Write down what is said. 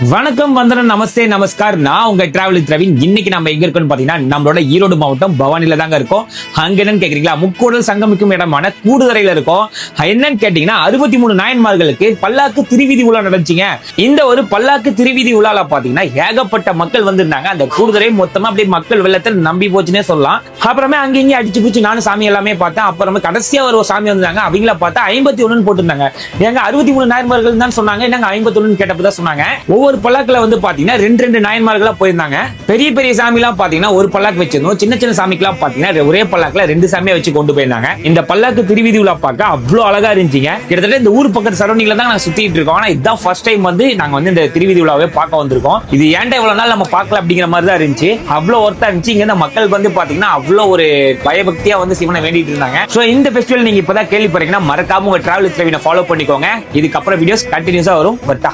வணக்கம் வந்தனம் நமஸ்தே நமஸ்கார். நான் உங்க டிராவல் பிரவீன். இன்னைக்கு நம்ம எங்க இருக்கோம்னு பாத்தீங்கன்னா நம்மளோட ஈரோடு மாவட்டம் பவானில தாங்க இருக்கோம். அங்க என்னன்னு கேக்குறீங்களா, முக்கூடல் சங்கமிக்கும் இடமான கூடுதுறையில இருக்கோம். என்னன்னு கேட்டீங்கன்னா 63 நாயன்மார்களுக்கு பல்லாக்கு திருவீதி உலா நடந்துச்சுங்க. இந்த ஒரு பல்லாக்கு திருவீதி உலால பாத்தீங்கன்னா ஏகப்பட்ட மக்கள் வந்திருந்தாங்க. அந்த கூடுதுறை மொத்தமா அப்படியே மக்கள் வெள்ளத்தில் நம்பி போச்சுன்னே சொல்லலாம். அப்புறமே அங்கேயும் அடிச்சு பூச்சி நானும் சாமி எல்லாமே பார்த்தேன். அப்புறமே கடைசியா ஒரு சாமி வந்தாங்க. அவங்கள பார்த்தா 51 போட்டிருந்தாங்க. எங்க 63 நாயன்மார்கள் தான் சொன்னாங்க, என்னங்க 51 கேட்டப்பதான் சொன்னாங்க. ஒவ்வொரு பல்லாக்குல வந்து பாத்தீங்கன்னா ரெண்டு நாயன்மார்களா போயிருந்தாங்க. பெரிய பெரிய சாமி எல்லாம் பாத்தீங்கன்னா ஒரு பல்லாக்கு வச்சிருந்தோம். சின்ன சின்ன சாமிக்கு எல்லாம் பாத்தீங்கன்னா ஒரே பல்லாக்குல 2 சாமியை வச்சு கொண்டு போயிருந்தாங்க. இந்த பல்லாக்கு திருவீதி உலா பார்க்க அவ்வளவு அழகா இருந்துச்சுங்க. கிட்டத்தட்ட இந்த ஊர் பக்கத்து சரௌண்டிங்ல தான் நாங்க சுத்திட்டு இருக்கோம். ஆனா இதுதான் ஃபர்ஸ்ட் டைம் வந்து நாங்க வந்து இந்த திருவீதி உலாவை பார்க்க வந்திருக்கோம். இது ஏன்டா இவ்வளவு நாள் நம்ம பார்க்கல அப்படிங்கிற மாதிரி தான் இருந்துச்சு. அவ்வளவு ஒர்த்தா இருந்துச்சு. இங்க மக்கள் வந்து பாத்தீங்கன்னா அவ்வளவு ஒரு பயபக்தியா வந்து சிவனை வேண்டிட்டு இருந்தாங்க. சோ இந்த ஃபெஸ்டிவல் நீங்க இப்பதான் கேள்விப்படுறீங்கன்னா மறக்காம உங்க டிராவல் பிரவீனை ஃபாலோ பண்ணிக்கோங்க. இதுக்கப்புறம் வீடியோஸ் கண்டினியூஸா வரும். பட்டா